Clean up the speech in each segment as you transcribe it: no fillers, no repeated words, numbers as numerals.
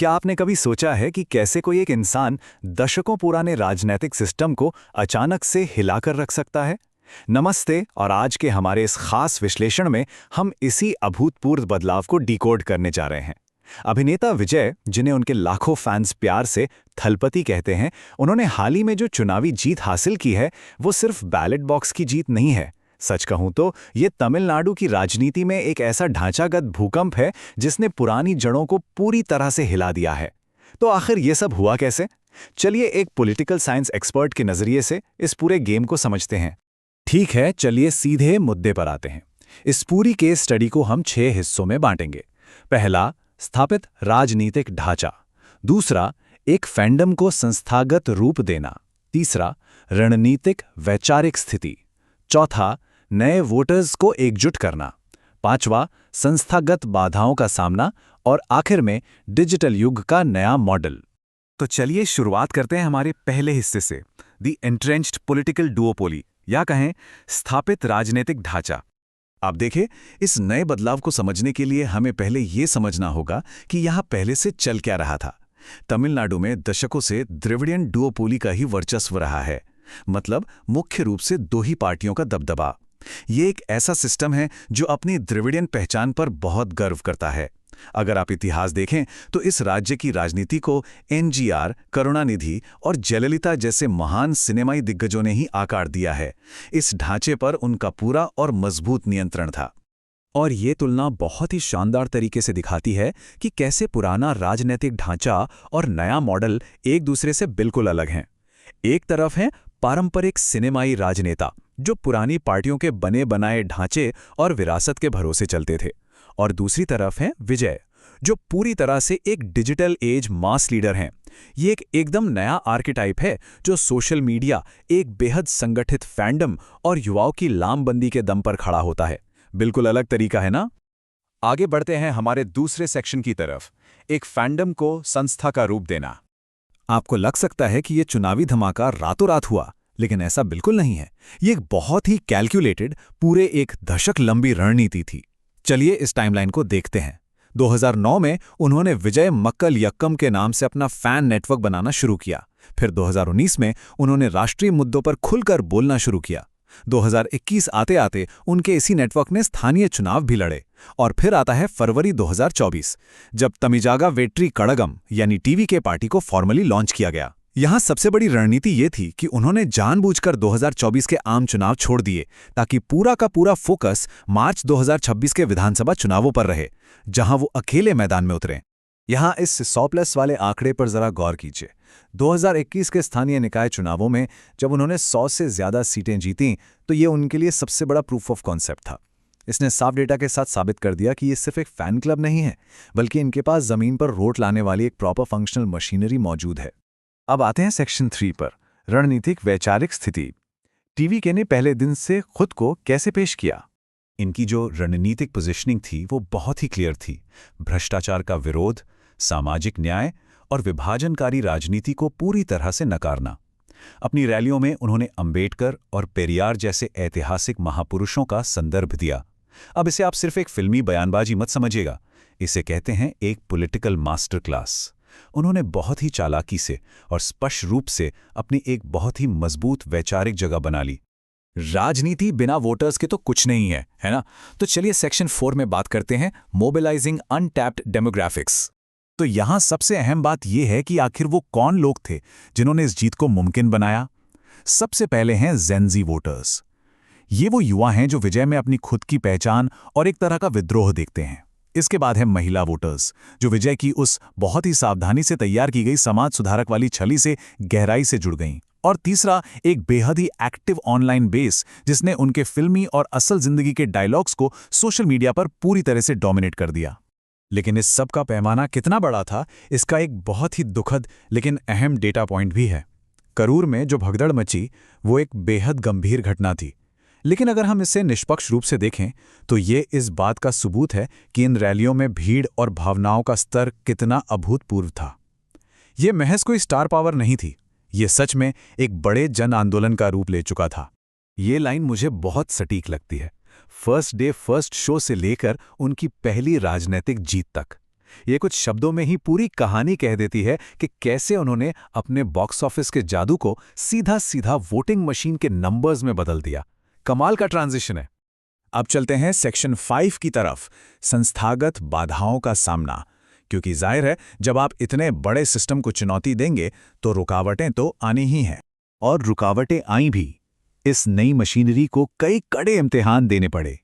क्या आपने कभी सोचा है कि कैसे कोई एक इंसान दशकों पुराने राजनीतिक सिस्टम को अचानक से हिलाकर रख सकता है? नमस्ते, और आज के हमारे इस खास विश्लेषण में हम इसी अभूतपूर्व बदलाव को डिकोड करने जा रहे हैं। अभिनेता विजय, जिन्हें उनके लाखों फैंस प्यार से थलपति कहते हैं, उन्होंने हाल ही में जो चुनावी जीत हासिल की है, वो सिर्फ बैलेट बॉक्स की जीत नहीं है। सच कहूं तो ये तमिलनाडु की राजनीति में एक ऐसा ढांचागत भूकंप है जिसने पुरानी जड़ों को पूरी तरह से हिला दिया है। तो आखिर ये सब हुआ कैसे? चलिए एक पॉलिटिकल साइंस एक्सपर्ट के नजरिए से इस पूरे गेम को समझते हैं। ठीक है, चलिए सीधे मुद्दे पर आते हैं। इस पूरी केस स्टडी को हम 6 हिस्सों में बांटेंगे। पहला, स्थापित राजनीतिक ढांचा। दूसरा, एक फैंडम को संस्थागत रूप देना। तीसरा, रणनीतिक वैचारिक स्थिति। चौथा, नए वोटर्स को एकजुट करना। पांचवा, संस्थागत बाधाओं का सामना। और आखिर में डिजिटल युग का नया मॉडल। तो चलिए शुरुआत करते हैं हमारे पहले हिस्से से, द एंट्रेंच्ड पॉलिटिकल डुओपोली, या कहें स्थापित राजनीतिक ढांचा। आप देखें, इस नए बदलाव को समझने के लिए हमें पहले ये समझना होगा कि यहाँ पहले से चल क्या रहा था। तमिलनाडु में दशकों से द्रविडियन डुओपोली का ही वर्चस्व रहा है, मतलब मुख्य रूप से 2 ही पार्टियों का दबदबा। ये एक ऐसा सिस्टम है जो अपनी द्रविडियन पहचान पर बहुत गर्व करता है। अगर आप इतिहास देखें तो इस राज्य की राजनीति को एनजीआर, करुणानिधि और जयललिता जैसे महान सिनेमाई दिग्गजों ने ही आकार दिया है। इस ढांचे पर उनका पूरा और मजबूत नियंत्रण था। और ये तुलना बहुत ही शानदार तरीके से दिखाती है कि कैसे पुराना राजनीतिक ढांचा और नया मॉडल एक दूसरे से बिल्कुल अलग हैं। एक तरफ है पारंपरिक सिनेमाई राजनेता, जो पुरानी पार्टियों के बने बनाए ढांचे और विरासत के भरोसे चलते थे, और दूसरी तरफ है विजय, जो पूरी तरह से एक डिजिटल एज मास लीडर हैं। ये एक एकदम नया आर्केटाइप है जो सोशल मीडिया, एक बेहद संगठित फैंडम और युवाओं की लामबंदी के दम पर खड़ा होता है। बिल्कुल अलग तरीका है ना? आगे बढ़ते हैं हमारे दूसरे सेक्शन की तरफ, एक फैंडम को संस्था का रूप देना। आपको लग सकता है कि ये चुनावी धमाका रातों रात हुआ, लेकिन ऐसा बिल्कुल नहीं है। ये एक बहुत ही कैलकुलेटेड, पूरे एक दशक लंबी रणनीति थी। चलिए इस टाइमलाइन को देखते हैं। 2009 में उन्होंने विजय मक्कल यक्कम के नाम से अपना फैन नेटवर्क बनाना शुरू किया। फिर 2019 में उन्होंने राष्ट्रीय मुद्दों पर खुलकर बोलना शुरू किया। 2021 आते आते उनके इसी नेटवर्क ने स्थानीय चुनाव भी लड़े। और फिर आता है फरवरी 2024, जब तमिजागा वेट्री कड़गम यानी टीवीके पार्टी को फॉर्मली लॉन्च किया गया। यहाँ सबसे बड़ी रणनीति ये थी कि उन्होंने जानबूझकर 2024 के आम चुनाव छोड़ दिए, ताकि पूरा का पूरा फोकस मार्च 2026 के विधानसभा चुनावों पर रहे, जहां वो अकेले मैदान में उतरे। यहाँ इस 100+ वाले आंकड़े पर जरा गौर कीजिए। 2021 के स्थानीय निकाय चुनावों में जब उन्होंने 100 से ज्यादा सीटें जीतीं, तो ये उनके लिए सबसे बड़ा प्रूफ ऑफ कॉन्सेप्ट था। इसने साफ डेटा के साथ साबित कर दिया कि ये सिर्फ एक फैन क्लब नहीं है, बल्कि इनके पास जमीन पर वोट लाने वाली एक प्रॉपर फंक्शनल मशीनरी मौजूद है। अब आते हैं सेक्शन 3 पर, रणनीतिक वैचारिक स्थिति। टीवीके ने पहले दिन से खुद को कैसे पेश किया? इनकी जो रणनीतिक पोजीशनिंग थी वो बहुत ही क्लियर थी। भ्रष्टाचार का विरोध, सामाजिक न्याय और विभाजनकारी राजनीति को पूरी तरह से नकारना। अपनी रैलियों में उन्होंने अंबेडकर और पेरियार जैसे ऐतिहासिक महापुरुषों का संदर्भ दिया। अब इसे आप सिर्फ एक फिल्मी बयानबाजी मत समझिएगा, इसे कहते हैं एक पॉलिटिकल मास्टर क्लास। उन्होंने बहुत ही चालाकी से और स्पष्ट रूप से अपनी एक बहुत ही मजबूत वैचारिक जगह बना ली। राजनीति बिना वोटर्स के तो कुछ नहीं है, है ना? तो चलिए सेक्शन 4 में बात करते हैं, मोबिलाइजिंग अनटैप्ड डेमोग्राफिक्स। तो यहां सबसे अहम बात यह है कि आखिर वो कौन लोग थे जिन्होंने इस जीत को मुमकिन बनाया। सबसे पहले हैं जेनजी वोटर्स। ये वो युवा हैं जो विजय में अपनी खुद की पहचान और एक तरह का विद्रोह देखते हैं। इसके बाद है महिला वोटर्स, जो विजय की उस बहुत ही सावधानी से तैयार की गई समाज सुधारक वाली छवि से गहराई से जुड़ गईं। और तीसरा, एक बेहद ही एक्टिव ऑनलाइन बेस, जिसने उनके फिल्मी और असल जिंदगी के डायलॉग्स को सोशल मीडिया पर पूरी तरह से डोमिनेट कर दिया। लेकिन इस सब का पैमाना कितना बड़ा था, इसका एक बहुत ही दुखद लेकिन अहम डेटा पॉइंट भी है। करूर में जो भगदड़ मची वो एक बेहद गंभीर घटना थी, लेकिन अगर हम इसे निष्पक्ष रूप से देखें तो ये इस बात का सबूत है कि इन रैलियों में भीड़ और भावनाओं का स्तर कितना अभूतपूर्व था। ये महज कोई स्टार पावर नहीं थी, ये सच में एक बड़े जन आंदोलन का रूप ले चुका था। ये लाइन मुझे बहुत सटीक लगती है, फर्स्ट डे फर्स्ट शो से लेकर उनकी पहली राजनीतिक जीत तक। ये कुछ शब्दों में ही पूरी कहानी कह देती है कि कैसे उन्होंने अपने बॉक्स ऑफिस के जादू को सीधा सीधा वोटिंग मशीन के नंबर्स में बदल दिया। कमाल का ट्रांजिशन है। अब चलते हैं सेक्शन 5 की तरफ, संस्थागत बाधाओं का सामना। क्योंकि जाहिर है जब आप इतने बड़े सिस्टम को चुनौती देंगे तो रुकावटें तो आनी ही हैं। और रुकावटें आई भी। इस नई मशीनरी को कई कड़े इम्तिहान देने पड़े।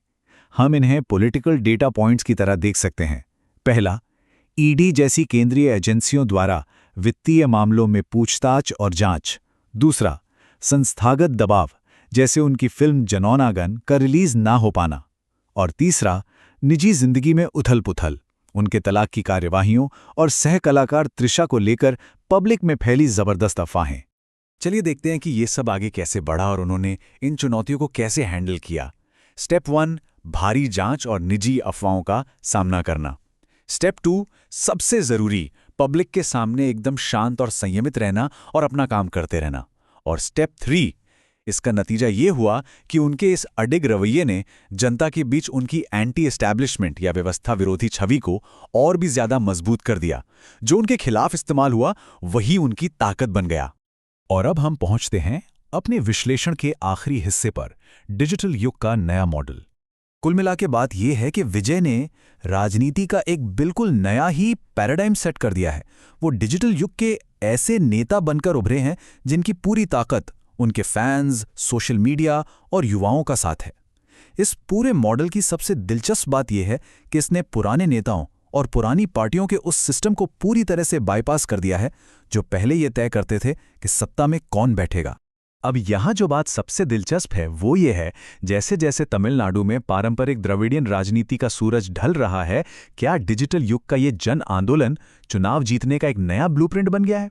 हम इन्हें पॉलिटिकल डेटा पॉइंट्स की तरह देख सकते हैं। पहला, ईडी जैसी केंद्रीय एजेंसियों द्वारा वित्तीय मामलों में पूछताछ और जांच। दूसरा, संस्थागत दबाव, जैसे उनकी फिल्म जनौनागन का रिलीज ना हो पाना। और तीसरा, निजी जिंदगी में उथल-पुथल, उनके तलाक की कार्यवाहियों और सह कलाकार त्रिशा को लेकर पब्लिक में फैली जबरदस्त अफवाहें। चलिए देखते हैं कि ये सब आगे कैसे बढ़ा और उन्होंने इन चुनौतियों को कैसे हैंडल किया। स्टेप 1, भारी जांच और निजी अफवाहों का सामना करना। स्टेप 2, सबसे जरूरी, पब्लिक के सामने एकदम शांत और संयमित रहना और अपना काम करते रहना। और स्टेप 3, इसका नतीजा ये हुआ कि उनके इस अडिग रवैये ने जनता के बीच उनकी एंटी एस्टैब्लिशमेंट या व्यवस्था विरोधी छवि को और भी ज्यादा मजबूत कर दिया। जो उनके खिलाफ इस्तेमाल हुआ वही उनकी ताकत बन गया। और अब हम पहुंचते हैं अपने विश्लेषण के आखिरी हिस्से पर, डिजिटल युग का नया मॉडल। कुल मिला के बात यह है कि विजय ने राजनीति का एक बिल्कुल नया ही पैराडाइम सेट कर दिया है। वो डिजिटल युग के ऐसे नेता बनकर उभरे हैं जिनकी पूरी ताकत उनके फैंस, सोशल मीडिया और युवाओं का साथ है। इस पूरे मॉडल की सबसे दिलचस्प बात यह है कि इसने पुराने नेताओं और पुरानी पार्टियों के उस सिस्टम को पूरी तरह से बाईपास कर दिया है जो पहले ये तय करते थे कि सत्ता में कौन बैठेगा। अब यहाँ जो बात सबसे दिलचस्प है वो ये है, जैसे जैसे तमिलनाडु में पारंपरिक द्रविडियन राजनीति का सूरज ढल रहा है, क्या डिजिटल युग का ये जन आंदोलन चुनाव जीतने का एक नया ब्लूप्रिंट बन गया है?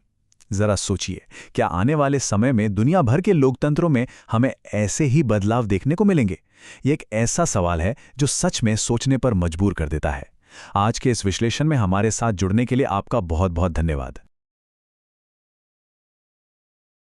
जरा सोचिए, क्या आने वाले समय में दुनिया भर के लोकतंत्रों में हमें ऐसे ही बदलाव देखने को मिलेंगे? ये एक ऐसा सवाल है जो सच में सोचने पर मजबूर कर देता है। आज के इस विश्लेषण में हमारे साथ जुड़ने के लिए आपका बहुत बहुत धन्यवाद।